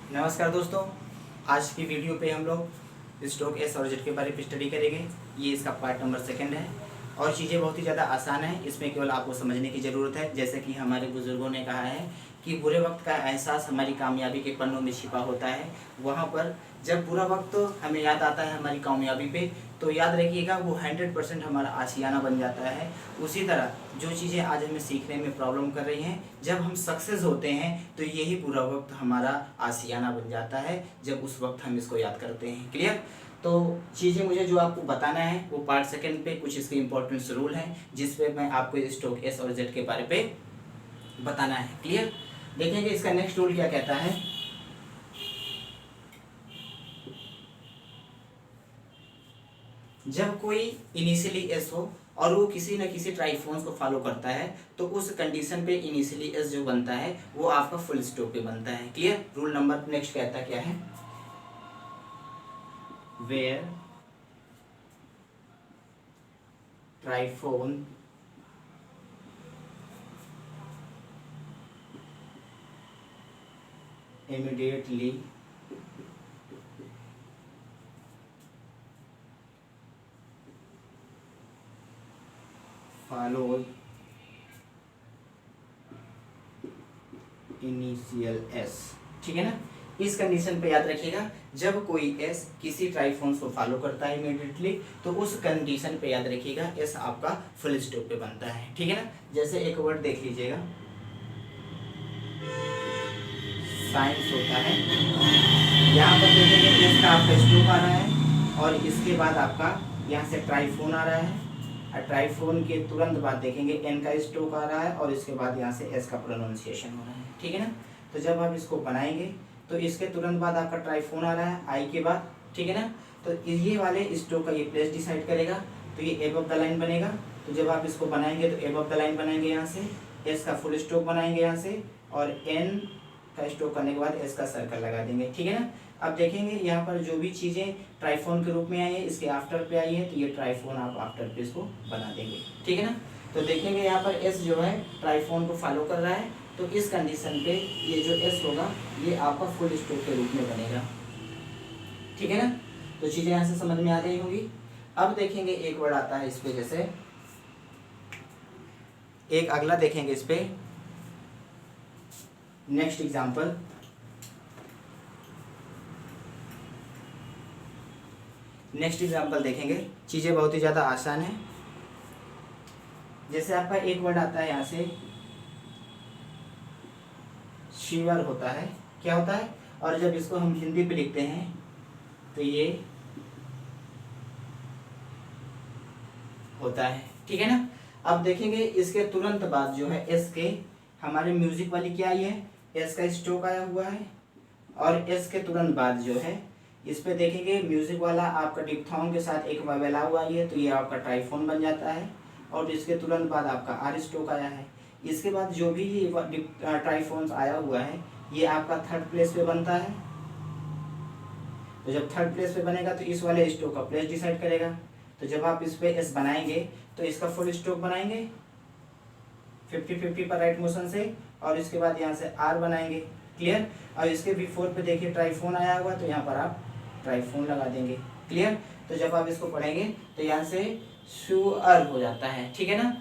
नमस्कार दोस्तों, आज की वीडियो पे हम लोग स्टॉक एस और जेड के बारे में स्टडी करेंगे। ये इसका पार्ट नंबर 2 है और चीज़ें बहुत ही ज़्यादा आसान है। इसमें केवल आपको समझने की ज़रूरत है। जैसे कि हमारे बुज़ुर्गों ने कहा है कि बुरे वक्त का एहसास हमारी कामयाबी के पन्नों में छिपा होता है। वहाँ पर जब बुरा वक्त हमें याद आता है हमारी कामयाबी पे, तो याद रखिएगा वो 100% हमारा आशियाना बन जाता है। उसी तरह जो चीज़ें आज हमें सीखने में प्रॉब्लम कर रही हैं, जब हम सक्सेस होते हैं तो यही बुरा वक्त हमारा आशियाना बन जाता है, जब उस वक्त हम इसको याद करते हैं। क्लियर? तो चीज़ें मुझे जो आपको बताना है वो पार्ट 2 पे कुछ इसके इंपॉर्टेंट्स रूल हैं, जिस पे मैं आपको स्टॉक एस और जेड के बारे पे बताना है। क्लियर? देखेंगे इसका नेक्स्ट रूल क्या कहता है। जब कोई इनिशियली एस हो और वो किसी न किसी ट्राइफॉन्स को फॉलो करता है, तो उस कंडीशन पे इनिशियली एस जो बनता है वो आपका फुल स्टॉप पे बनता है। क्लियर? रूल नंबर नेक्स्ट कहता क्या है, where triphone immediately follows initial S. ठीक है ना? इस कंडीशन पे याद रखिएगा, जब कोई एस किसी ट्राइफॉन्स को फॉलो करता है इमीडिएटली, तो उस कंडीशन पे याद रखिएगा एस आपका फुल स्टॉप पे बनता है। ठीक है ना? जैसे एक वर्ड देख लीजिएगा, साइंस होता है। यहाँ पर देखेंगे एस का आपका स्टॉप आ रहा है और इसके बाद आपका यहाँ से ट्राइफोन आ रहा है, और ट्राइफोन के तुरंत बाद देखेंगे एन का स्टॉक आ रहा है और इसके बाद यहाँ से एस का प्रोनाउंसिएशन हो रहा है। ठीक है ना? तो जब आप इसको बनाएंगे तो इसके तुरंत बाद आपका ट्राइफोन आ रहा है आई के बाद। ठीक है ना? तो ये वाले स्टॉक का ये प्लेस डिसाइड करेगा, तो ये एबव द लाइन बनेगा। तो जब आप इसको बनाएंगे तो एबव द लाइन बनाएंगे यहाँ से, एस का फुल स्टॉक बनाएंगे यहाँ से, और एन का स्टॉक करने के बाद एस का सर्कल लगा देंगे। ठीक है ना? अब देखेंगे यहाँ पर जो भी चीज़ें ट्राइफोन के रूप में आई है इसके आफ्टर पे आई है, तो ये ट्राइफोन आप आफ्टर पे इसको बना देंगे। ठीक है ना? तो देखेंगे यहाँ पर एस जो है ट्राइफोन को फॉलो कर रहा है, तो इस कंडीशन पे ये जो एस होगा ये आपका फुल स्टॉप के रूप में बनेगा। ठीक है ना? तो चीज़ें यहाँ से समझ में आ गई होगी। अब देखेंगे एक वर्ड आता है इस पे, जैसे एक अगला देखेंगे इस पे, नेक्स्ट एग्जाम्पल। नेक्स्ट एग्जाम्पल देखेंगे, चीज़ें बहुत ही ज़्यादा आसान है। जैसे आपका एक वर्ड आता है यहाँ से शिवर होता है, क्या होता है, और जब इसको हम हिंदी पे लिखते हैं तो ये होता है। ठीक है ना? अब देखेंगे इसके तुरंत बाद जो है एस के हमारे म्यूजिक वाली क्या आई है, एस का स्ट्रोक आया हुआ है, और एस के तुरंत बाद जो है इस पे देखेंगे म्यूजिक वाला आपका डिप्थोंग के साथ एक वेवेला हुआ है, तो ये आपका ट्राइफोन बन जाता है। और इसके तुरंत बाद आपका आर स्ट्रोक आया है। इसके बाद जो भी ट्राइफोन्स आया हुआ है ये आपका थर्ड प्लेस पे बनता है। तो जब थर्ड प्लेस पे बनेगा तो इस वाले स्ट्रोक का प्लेस डिसाइड करेगा। तो जब आप इस पे एस बनाएंगे तो इसका फुल स्ट्रोक बनाएंगे 50-50 पर राइट मोशन से, और इसके बाद यहाँ से आर बनाएंगे। क्लियर? और इसके बिफोर पे देखिए ट्राइफोन आया हुआ, तो यहाँ पर आप ट्राइफोन लगा देंगे। क्लियर? तो जब आप इसको पढ़ेंगे तो यहाँ से शुअर हो जाता है। ठीक है ना?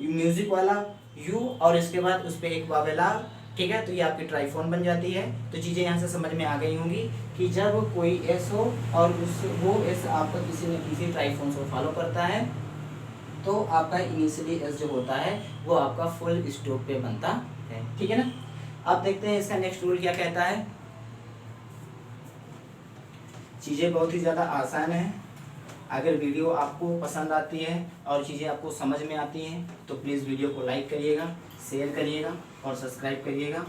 म्यूजिक वाला यू और इसके बाद उस पर एक वावेला। ठीक है? तो ये आपकी ट्राइफोन बन जाती है। तो चीज़ें यहाँ से समझ में आ गई होंगी कि जब कोई एस हो और वो एस आपका किसी न किसी ट्राइफोन को फॉलो करता है, तो आपका इनिशियली एस जो होता है वो आपका फुल स्टॉप पे बनता है। ठीक है ना? अब देखते हैं इसका नेक्स्ट रूल क्या कहता है। चीज़ें बहुत ही ज़्यादा आसान है। अगर वीडियो आपको पसंद आती है और चीज़ें आपको समझ में आती हैं तो प्लीज़ वीडियो को लाइक करिएगा, शेयर करिएगा और सब्सक्राइब करिएगा।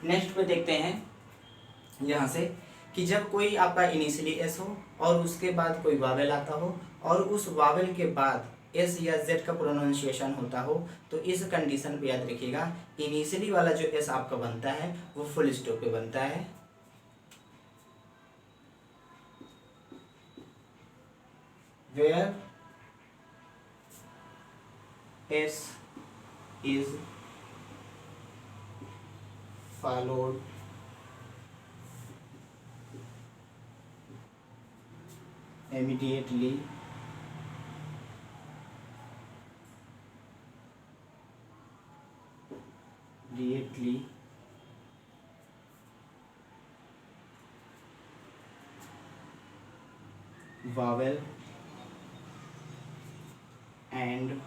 नेक्स्ट पे देखते हैं यहाँ से कि जब कोई आपका इनिशियली एस हो और उसके बाद कोई वावेल आता हो और उस वावेल के बाद एस या जेड का प्रोनाउंसिएशन होता हो, तो इस कंडीशन पे याद रखिएगा इनिशियली वाला जो एस आपका बनता है वो फुल स्टॉप पे बनता है। Where S is followed immediately vowel and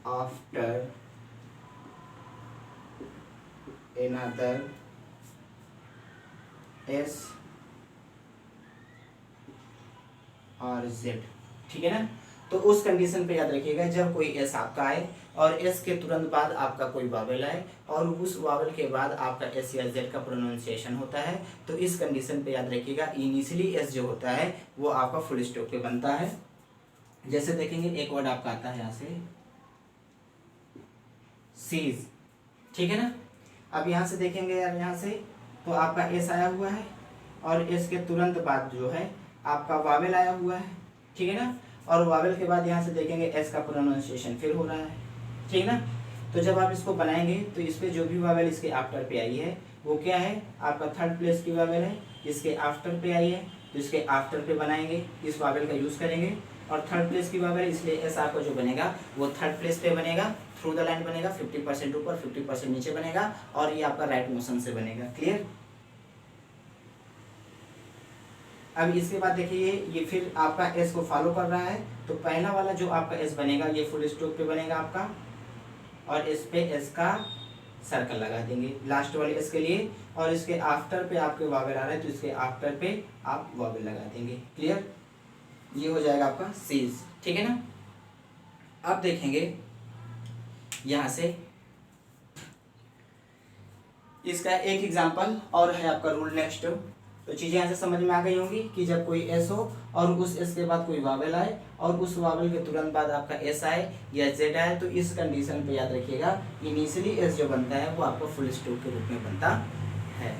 after another S और Z। ठीक है ना। तो उस कंडीशन पे याद रखिएगा, जब कोई एस आपका आए और एस के तुरंत बाद आपका कोई वावेल आए और उस वावेल के बाद आपका एस या जेड का प्रोनाउंसिएशन होता है, तो इस कंडीशन पे याद रखिएगा इनिशियली एस जो होता है वो आपका फुल स्टॉप पे बनता है। जैसे देखेंगे एक वर्ड आपका आता है यहाँ से सीज। ठीक है ना। अब यहाँ से देखेंगे यार, यहाँ से तो आपका एस आया हुआ है और एस के तुरंत बाद जो है आपका वावेल आया हुआ है। ठीक है ना। और वावेल के बाद यहाँ से देखेंगे एस का प्रोनाउंसिएशन फिर हो रहा है। ठीक ना। तो जब आप इसको बनाएंगे तो इस पे जो भी वावेल इसके आफ्टर पे आई है वो क्या है, आपका थर्ड प्लेस की वावेल है। इसके आफ्टर पे आई है तो इसके आफ्टर पे बनाएंगे, इस वावेल का यूज करेंगे। और थर्ड प्लेस की वावेल, इसलिए एस आपका जो बनेगा वो थर्ड प्लेस पे बनेगा, थ्रू द लाइन बनेगा, 50% ऊपर 50% नीचे बनेगा और ये आपका राइट मोशन से बनेगा। क्लियर। अब इसके बाद देखिए ये फिर आपका एस को फॉलो कर रहा है, तो पहला वाला जो आपका एस बनेगा ये फुल स्टॉप पे बनेगा आपका, और इस पे एस का सर्कल लगा देंगे लास्ट वाले एस के लिए। और इसके आफ्टर पे आपके वावेल आ रहा है तो इसके आफ्टर पे आप वावेल लगा देंगे। क्लियर। ये हो जाएगा आपका सीज। ठीक है ना। अब देखेंगे यहां से इसका एक एग्जांपल और है आपका रूल नेक्स्ट। तो चीजें यहाँ से समझ में आ गई होंगी कि जब कोई एस हो और उस एस के बाद कोई वावेल आए और उस वावेल के तुरंत बाद आपका एस आए या जेड आए, तो इस कंडीशन पे याद रखिएगा इनिशियली एस जो बनता है वो आपको फुल स्टॉप के रूप में बनता है।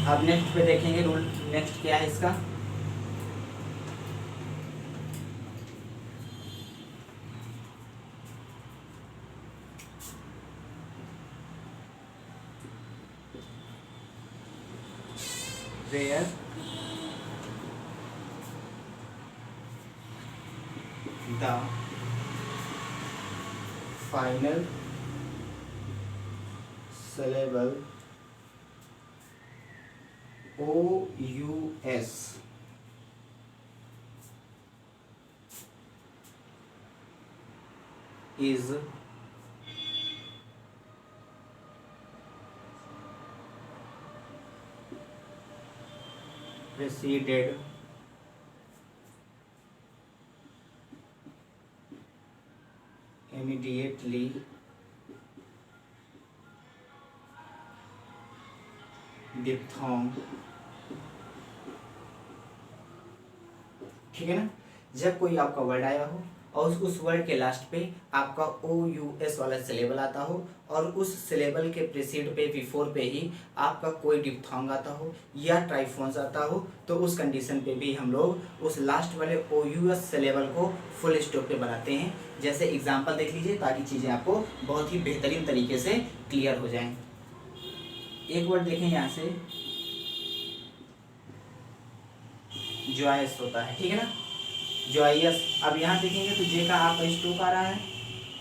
अब नेक्स्ट पे देखेंगे रूल नेक्स्ट क्या है इसका। where the final syllable OUS is preceded immediately diphthong। ठीक है ना। जब कोई आपका वर्ड आया हो और उस वर्ड के लास्ट पे आपका OUS वाला सिलेबल आता हो और उस सिलेबल के प्रीसीड पे बिफोर पे ही आपका कोई डिप्थोंग आता हो या ट्राइफोन्स आता हो, तो उस कंडीशन पे भी हम लोग उस लास्ट वाले OUS सिलेबल को फुल स्टॉप पे बनाते हैं। जैसे एग्जांपल देख लीजिए ताकि चीज़ें आपको बहुत ही बेहतरीन तरीके से क्लियर हो जाएं। एक वर्ड देखें यहाँ से जॉयस होता है। ठीक है ना। जॉयस। अब यहाँ देखेंगे तो जे का आपका स्टॉप आ रहा है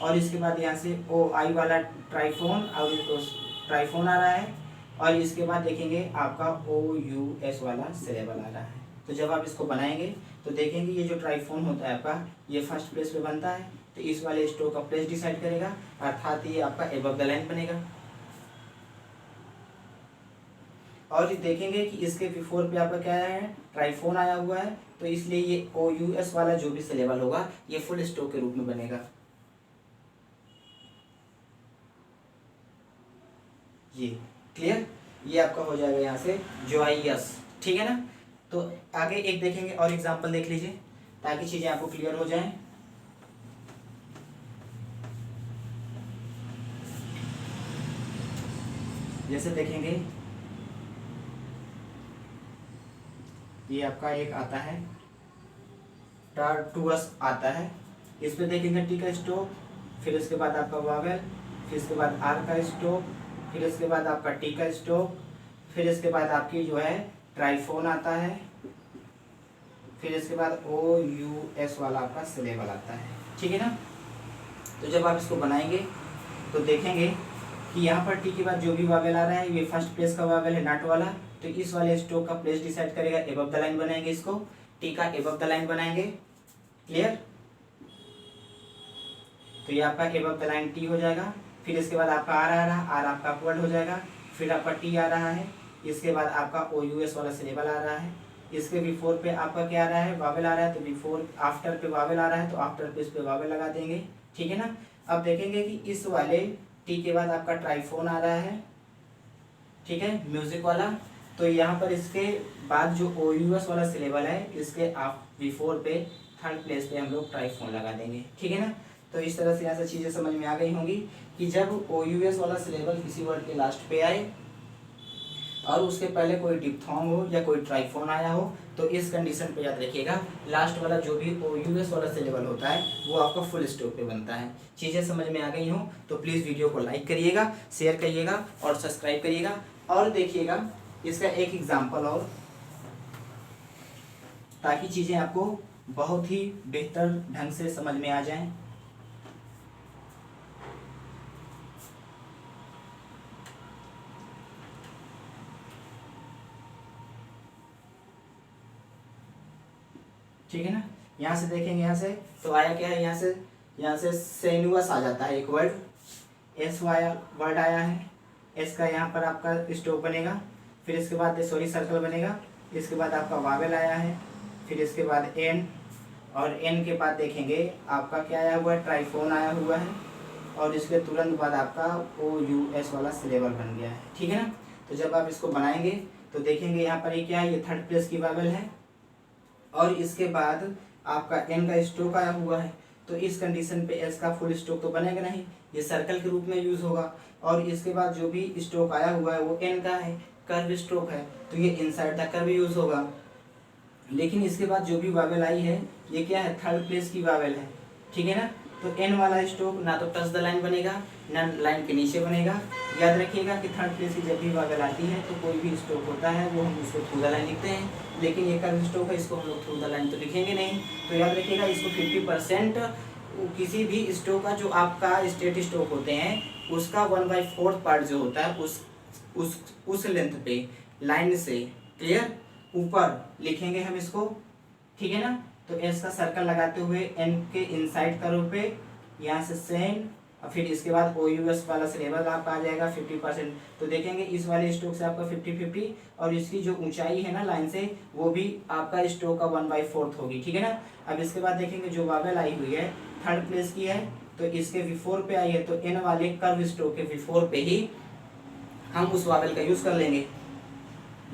और इसके बाद यहाँ से OI वाला ट्राइफोन और ट्राइफोन आ रहा है और इसके बाद देखेंगे आपका OUS वाला सिलेबल आ रहा है। तो जब आप इसको बनाएंगे तो देखेंगे ये जो ट्राइफोन होता है आपका ये फर्स्ट प्लेस पे बनता है, तो इस वाले स्टॉप का प्लेस डिसाइड करेगा, अर्थात ये आपका एबव द लाइन बनेगा। और देखेंगे कि इसके बिफोर पे आपका क्या है, ट्राइफोन आया हुआ है, तो इसलिए ये OUS वाला जो भी सिलेबल होगा ये फुल स्टॉप के रूप में बनेगा। ये क्लियर। ये आपका हो जाएगा यहाँ से जॉयस। ठीक है ना। तो आगे एक देखेंगे और एग्जांपल देख लीजिए ताकि चीजें आपको क्लियर हो जाएं। जैसे देखेंगे ये आपका एक आता है टार्टुअस आता है, इस पे देखेंगे टी का स्टॉप, फिर इसके बाद आपका वावेल, फिर इसके बाद आर का स्टॉप, फिर इसके बाद आपका टी का स्टॉप, फिर इसके बाद आपकी जो है ट्राईफोन आता है, फिर इसके बाद OUS वाला आपका सिलेबल आता है, ठीक है ना। तो जब आप इसको बनाएंगे तो देखेंगे कि यहाँ पर टी के बाद जो भी वावेल आ रहा है ये फर्स्ट प्लेस का वावेल है नॉट वाला, तो इस वाले स्ट्रोक का प्लेस डिसाइड करेगा। एबव द लाइन बनाएंगे, इसको टी का एबव द लाइन बनाएंगे, क्लियर। तो ये आपका एबव द लाइन टी हो जाएगा। फिर इसके बाद आपका आर आ रहा है, आर आपका अपवर्ड हो जाएगा। फिर आपका टी आ रहा है, इसके बाद आपका OUS वाला सिलेबल आ रहा है। इसके बिफोर पे आपका क्या आ रहा है, वावेल आ रहा है, तो बिफोर आफ्टर पे वावेल आ रहा है, तो आफ्टर पे इस पे वावेल लगा देंगे, ठीक है ना। अब देखेंगे कि इस वाले टी के बाद आपका ट्राईफोन आ रहा है, ठीक है, म्यूजिक वाला। तो यहाँ पर इसके बाद जो OUS वाला सिलेबल है इसके आप बिफोर पे थर्ड प्लेस पे हम लोग ट्राईफोन लगा देंगे, ठीक है ना। तो इस तरह से यहाँ से चीज़ें समझ में आ गई होंगी कि जब OUS वाला सिलेबल किसी वर्ड के लास्ट पे आए और उसके पहले कोई डिप्थोंग हो या कोई ट्राईफोन आया हो, तो इस कंडीशन पे याद रखिएगा लास्ट वाला जो भी OUS वाला सिलेबल होता है वो आपका फुल स्टॉप पे बनता है। चीज़ें समझ में आ गई हो तो प्लीज़ वीडियो को लाइक करिएगा, शेयर करिएगा और सब्सक्राइब करिएगा। और देखिएगा इसका एक एग्जाम्पल और, ताकि चीज़ें आपको बहुत ही बेहतर ढंग से समझ में आ जाएं। ठीक है ना। यहाँ से देखेंगे, यहाँ से तो आया क्या है, यहाँ से सेनुअस आ जाता है एक वर्ड, एस वाया वर्ड आया है, एस का यहाँ पर आपका स्टॉप बनेगा। फिर इसके बाद सर्कल बनेगा। इसके बाद आपका वावेल आया है, फिर इसके बाद एन, और एन के बाद देखेंगे आपका क्या आया हुआ है, ट्राईफोन आया हुआ है, और इसके तुरंत बाद आपका OUS वाला सिलेबल बन गया है, ठीक है ना। तो जब आप इसको बनाएंगे तो देखेंगे यहाँ पर ये क्या है, ये थर्ड प्लेस की वावेल है, और इसके बाद आपका एन का स्ट्रोक आया हुआ है। तो इस कंडीशन पे एस का फुल स्ट्रोक तो बनेगा नहीं, ये सर्कल के रूप में यूज होगा। और इसके बाद जो भी स्ट्रोक आया हुआ है वो एन का है, कर्व स्ट्रोक है, तो ये इनसाइड द कर्व यूज होगा। लेकिन इसके बाद जो भी वावेल आई है ये क्या है, थर्ड प्लेस की वावेल है, ठीक है ना। तो एन वाला स्ट्रोक ना तो टच द लाइन बनेगा ना लाइन के नीचे बनेगा। याद रखिएगा कि थर्ड प्लेस की जब भी वावेल आती है तो कोई भी स्ट्रोक होता है वो हम उसको थ्रू द लाइन लिखते हैं, लेकिन ये कर्व स्ट्रोक है इसको हम लोग थ्रू द लाइन तो लिखेंगे नहीं। तो याद रखिएगा इसको 50% किसी भी स्ट्रोक का जो आपका स्टेट स्ट्रोक होते हैं उसका 1/4 पार्ट जो होता है उस लेंथ पे लाइन से क्लियर ऊपर लिखेंगे हम इसको, ठीक है ना। तो एस का सर्कल लगाते हुए एन के इनसाइड कर्व पे यहाँ से सेन, और फिर इसके बाद OUS वाला सिलेबल आपका आ जाएगा 50%। तो देखेंगे इस वाले स्ट्रोक से आपका 50-50, और इसकी जो ऊंचाई है ना लाइन से वो भी आपका स्ट्रोक का 1/4 होगी, ठीक है ना। अब इसके बाद देखेंगे जो वावेल आई हुई है थर्ड प्लेस की है, तो इसके बिफोर पे आई है, तो एन वाले कर्व स्ट्रोक के बिफोर पे ही हम उस वावेल का यूज कर लेंगे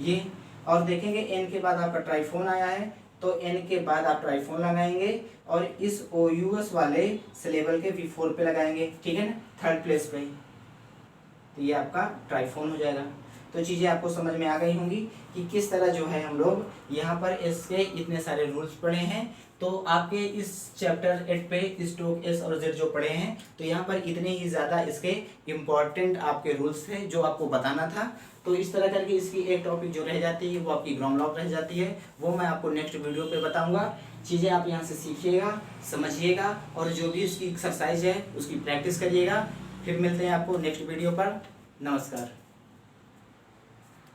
ये। और देखेंगे एन के बाद आपका ट्राईफोन आया है, तो एन के बाद आप ट्राईफोन लगाएंगे और इस OUS वाले सिलेबल के बिफोर पे लगाएंगे, ठीक है ना, थर्ड प्लेस पे। तो ये आपका ट्राईफोन हो जाएगा। तो चीज़ें आपको समझ में आ गई होंगी कि किस तरह जो है हम लोग यहाँ पर इसके इतने सारे रूल्स पढ़े हैं। तो आपके इस चैप्टर 8 पे स्ट्रोक एस और जेड जो पढ़े हैं, तो यहाँ पर इतने ही ज़्यादा इसके इम्पॉर्टेंट आपके रूल्स थे जो आपको बताना था। तो इस तरह करके इसकी एक टॉपिक जो रह जाती है वो आपकी ग्राउंड लॉक रह जाती है, वो मैं आपको नेक्स्ट वीडियो पे बताऊंगा। चीज़ें आप यहाँ से सीखिएगा, समझिएगा, और जो भी उसकी एक्सरसाइज है उसकी प्रैक्टिस करिएगा। फिर मिलते हैं आपको नेक्स्ट वीडियो पर। नमस्कार।